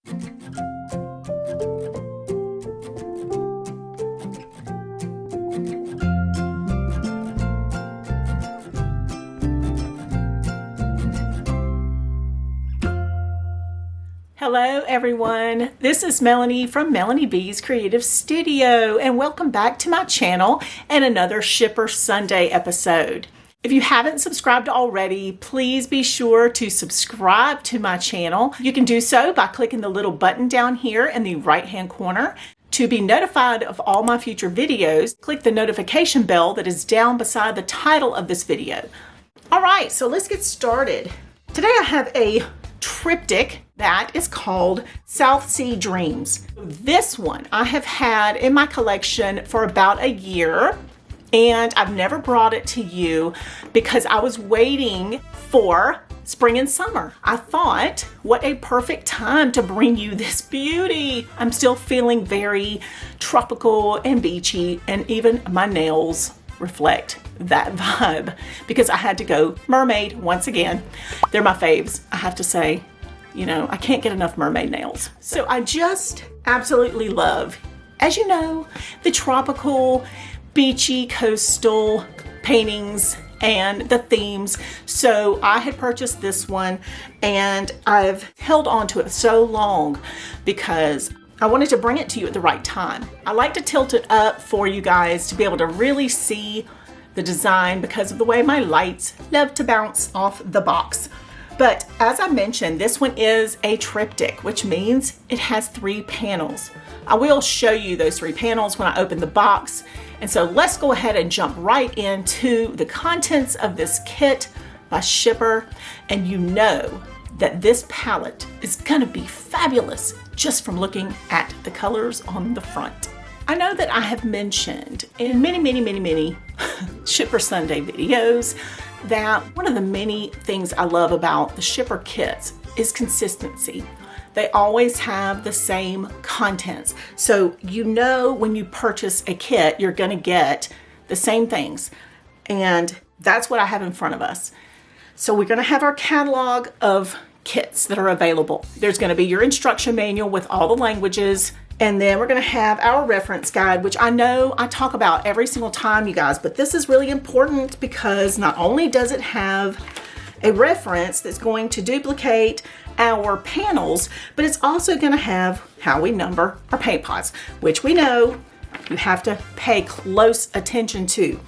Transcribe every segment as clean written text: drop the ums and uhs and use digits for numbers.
Hello everyone, this is Melanie from Melanie B's Creative Studio, and welcome back to my channel and another Schipper Sunday episode. If you haven't subscribed already, please be sure to subscribe to my channel. You can do so by clicking the little button down here in the right hand corner. To be notified of all my future videos, click the notification bell that is down beside the title of this video. Alright, so let's get started. Today I have a triptych that is called South Sea Dreams. This one I have had in my collection for about a year, and I've never brought it to you because I was waiting for spring and summer. I thought, what a perfect time to bring you this beauty. I'm still feeling very tropical and beachy, and even my nails reflect that vibe because I had to go mermaid once again. They're my faves, I have to say. You know, I can't get enough mermaid nails. So I just absolutely love, as you know, the tropical, beachy, coastal paintings and the themes. So I had purchased this one and I've held on to it so long because I wanted to bring it to you at the right time. I like to tilt it up for you guys to be able to really see the design because of the way my lights love to bounce off the box. But as I mentioned, this one is a triptych, which means it has 3 panels. I will show you those 3 panels when I open the box. And so let's go ahead and jump right into the contents of this kit by Schipper. And you know that this palette is gonna be fabulous just from looking at the colors on the front. I know that I have mentioned in many Schipper Sunday videos that one of the many things I love about the Schipper kits is consistency. They always have the same contents. So you know when you purchase a kit, you're gonna get the same things. And that's what I have in front of us. So we're gonna have our catalog of kits that are available. There's gonna be your instruction manual with all the languages, and then we're gonna have our reference guide, which I know I talk about every single time, you guys, but this is really important because not only does it have a reference that's going to duplicate our panels, but it's also gonna have how we number our paint pots, which we know you have to pay close attention to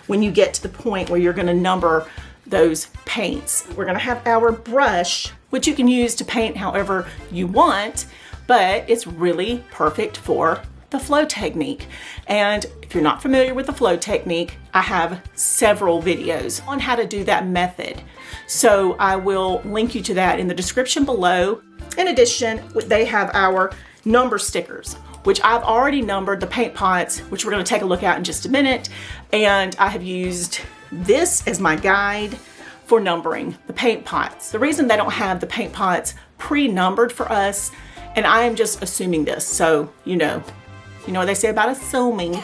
when you get to the point where you're gonna number those paints. We're gonna have our brush, which you can use to paint however you want, but it's really perfect for the flow technique. And if you're not familiar with the flow technique, I have several videos on how to do that method. So I will link you to that in the description below. In addition, they have our number stickers, which I've already numbered the paint pots, which we're gonna take a look at in just a minute. And I have used this as my guide for numbering the paint pots. The reason they don't have the paint pots pre-numbered for us, and I am just assuming this, so you know what they say about assuming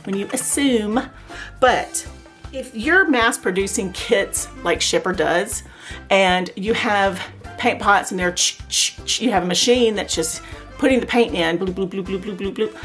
when you assume. But if you're mass producing kits like Schipper does, and you have paint pots and you have a machine that's just putting the paint in, bloop, bloop, bloop, bloop, bloop, bloop, bloop,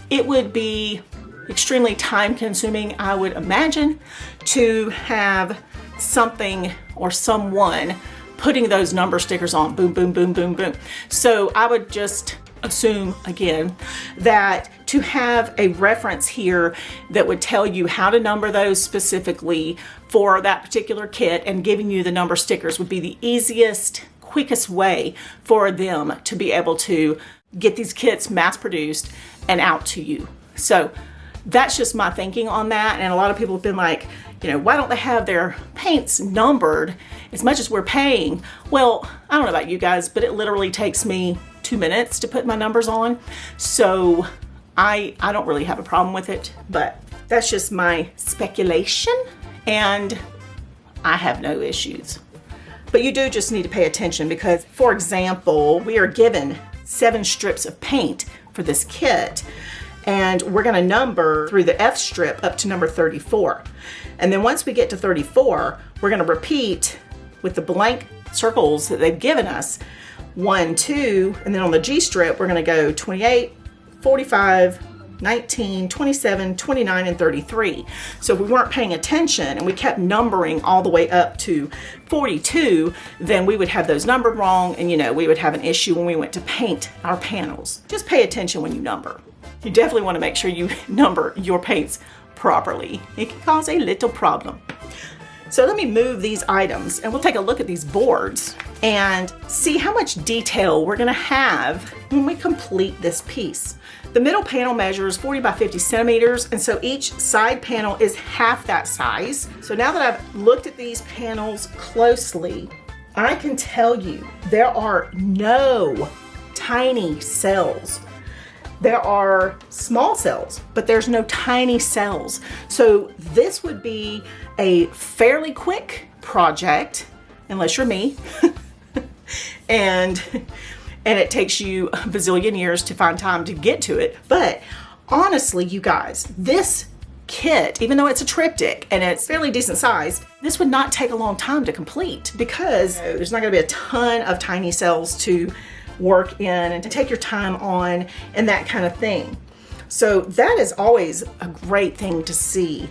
it would be extremely time consuming, I would imagine, to have something or someone putting those number stickers on, boom, boom, boom, boom, boom. So I would just assume again that to have a reference here that would tell you how to number those specifically for that particular kit and giving you the number stickers would be the easiest, quickest way for them to be able to get these kits mass produced and out to you. So that's just my thinking on that. And a lot of people have been like, you know, why don't they have their paints numbered as much as we're paying? Well, I don't know about you guys, but it literally takes me 2 minutes to put my numbers on. So I don't really have a problem with it, but that's just my speculation and I have no issues. But you do just need to pay attention because, for example, we are given 7 strips of paint for this kit, and we're going to number through the F strip up to number 34. And then once we get to 34, we're going to repeat with the blank circles that they've given us 1, 2, and then on the G strip, we're going to go 28, 45, 19, 27, 29, and 33. So if we weren't paying attention and we kept numbering all the way up to 42, then we would have those numbered wrong, and we would have an issue when we went to paint our panels. Just pay attention when you number. You definitely want to make sure you number your paints properly. It can cause a little problem. So let me move these items and we'll take a look at these boards and see how much detail we're going to have when we complete this piece. The middle panel measures 40 by 50 centimeters, and so each side panel is half that size. So now that I've looked at these panels closely, I can tell you there are no tiny cells. There are small cells, but there's no tiny cells. So this would be a fairly quick project, unless you're me, and it takes you a bazillion years to find time to get to it. But honestly, you guys, this kit, even though it's a triptych and it's fairly decent sized, this would not take a long time to complete because there's not going to be a ton of tiny cells to work in and to take your time on and that kind of thing. So that is always a great thing to see.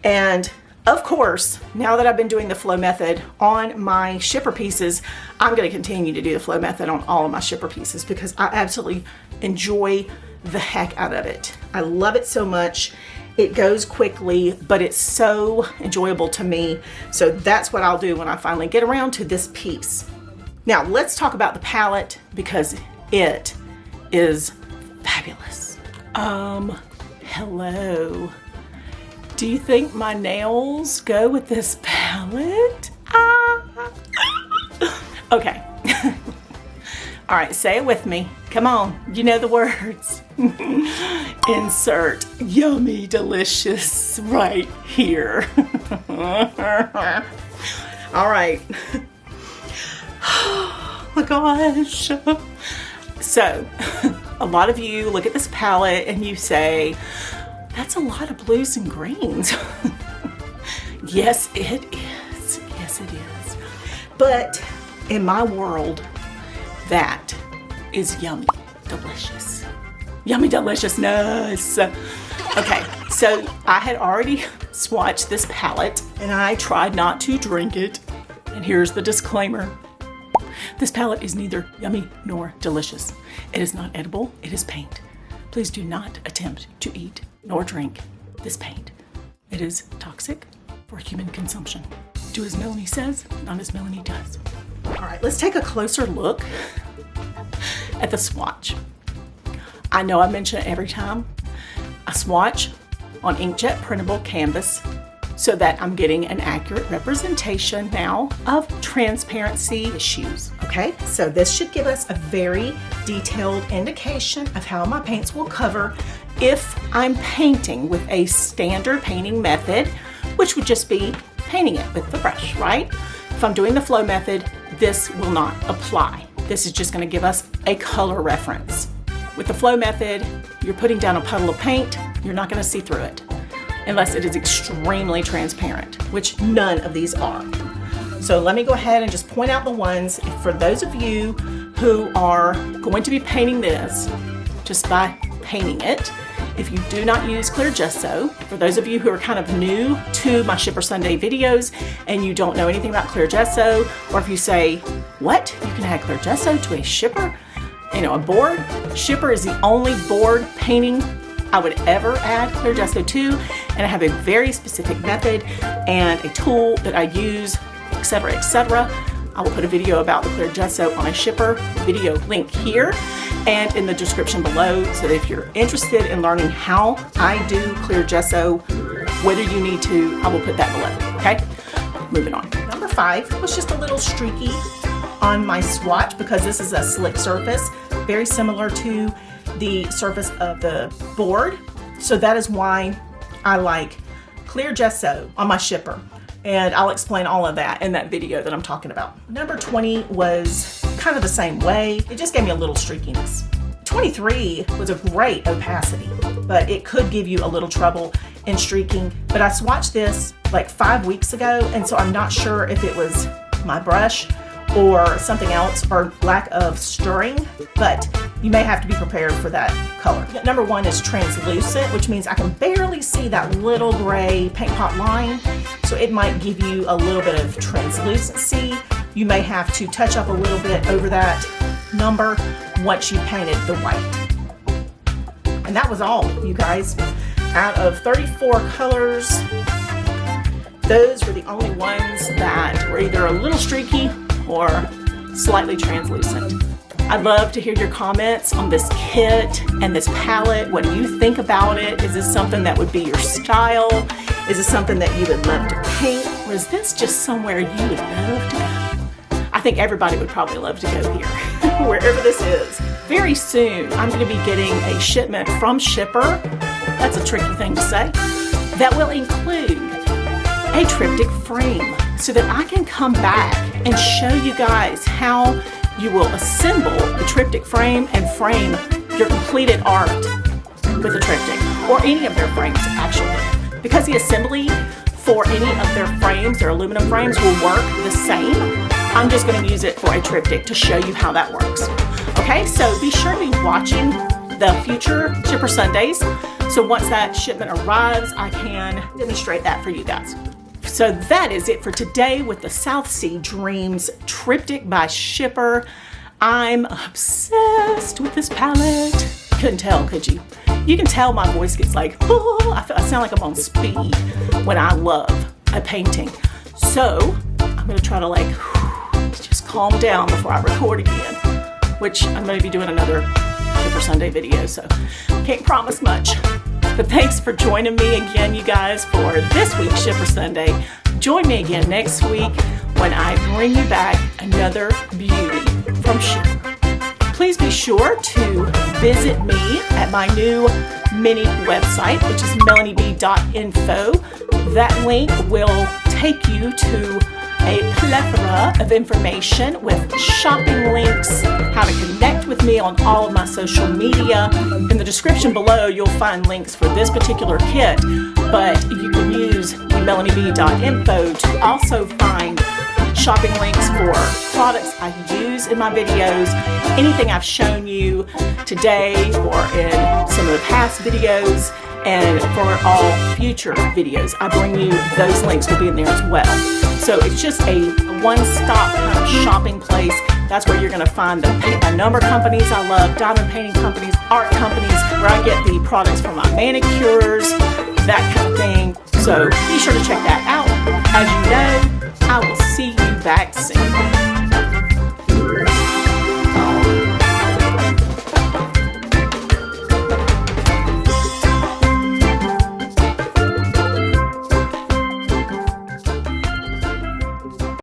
And of course, now that I've been doing the flow method on my Schipper pieces, I'm going to continue to do the flow method on all of my Schipper pieces because I absolutely enjoy the heck out of it. I love it so much. It goes quickly, but it's so enjoyable to me. So that's what I'll do when I finally get around to this piece. Now let's talk about the palette because it is fabulous. Hello. Do you think my nails go with this palette? Okay. All right, say it with me. Come on, you know the words. Insert yummy delicious right here. All right. Oh my gosh. So, a lot of you look at this palette and you say, that's a lot of blues and greens. Yes, it is. Yes, it is. But in my world, that is yummy, delicious. Yummy deliciousness. Okay, so I had already swatched this palette and I tried not to drink it. And here's the disclaimer. This palette is neither yummy nor delicious. It is not edible, it is paint. Please do not attempt to eat nor drink this paint. It is toxic for human consumption. Do as Melanie says, not as Melanie does. All right, let's take a closer look at the swatch. I know I mention it every time. I swatch on Inkjet printable canvas so that I'm getting an accurate representation now of transparency issues, okay? So this should give us a very detailed indication of how my paints will cover if I'm painting with a standard painting method, which would just be painting it with the brush, right? If I'm doing the flow method, this will not apply. This is just gonna give us a color reference. With the flow method, you're putting down a puddle of paint, you're not gonna see through it, unless it is extremely transparent, which none of these are. So let me go ahead and just point out the ones for those of you who are going to be painting this just by painting it. If you do not use clear gesso, for those of you who are kind of new to my Schipper Sunday videos and you don't know anything about clear gesso, or if you say, what? You can add clear gesso to a Schipper? A board? Schipper is the only board painting I would ever add clear gesso to, and I have a very specific method and a tool that I use, etc., etc. I will put a video about the clear gesso on a Schipper video link here and in the description below, so that if you're interested in learning how I do clear gesso, whether you need to, I will put that below, okay? Moving on. Number 5 was just a little streaky on my swatch because this is a slick surface, very similar to the surface of the board. So that is why I like clear gesso on my Schipper. And I'll explain all of that in that video that I'm talking about. Number 20 was kind of the same way. It just gave me a little streakiness. 23 was a great opacity, but it could give you a little trouble in streaking. But I swatched this like 5 weeks ago, and so I'm not sure if it was my brush or something else, or lack of stirring, but you may have to be prepared for that color. Number one is translucent, which means I can barely see that little gray paint pot line, so it might give you a little bit of translucency. You may have to touch up a little bit over that number once you painted the white. And that was all, you guys. Out of 34 colors, those were the only ones that were either a little streaky or slightly translucent. I'd love to hear your comments on this kit and this palette. What do you think about it? Is this something that would be your style? Is this something that you would love to paint? Or is this just somewhere you would love to go? I think everybody would probably love to go here, wherever this is. Very soon, I'm going to be getting a shipment from Schipper. That's a tricky thing to say. That will include a Triptych frame so that I can come back and show you guys how you will assemble the Triptych frame and frame your completed art with a Triptych, or any of their frames actually. Because the assembly for any of their frames, their aluminum frames, will work the same, I'm just going to use it for a Triptych to show you how that works. Okay, so be sure to be watching the future Shipper Sundays, so once that shipment arrives, I can demonstrate that for you guys. So that is it for today with the South Sea Dreams Triptych by Schipper. I'm obsessed with this palette. Couldn't tell, could you? You can tell my voice gets like, oh, I sound like I'm on speed when I love a painting. So I'm gonna try to like just calm down before I record again, which I'm gonna be doing another Shipper Sunday video, so can't promise much. But thanks for joining me again, you guys, for this week's Shipper Sunday. Join me again next week when I bring you back another beauty from Schipper. Please be sure to visit me at my new mini website, which is melanieb.info. That link will take you to a plethora of information with shopping links, how to connect with me on all of my social media. In the description below, you'll find links for this particular kit, but you can use the melanieb.info to also find shopping links for products I use in my videos, anything I've shown you today or in some of the past videos, and for all future videos. I bring you those links, will be in there as well. So it's just a one-stop kind of shopping place. That's where you're going to find the paint by number companies I love, diamond painting companies, art companies, where I get the products for my manicures, that kind of thing. So be sure to check that out. As you know, I will see you back soon.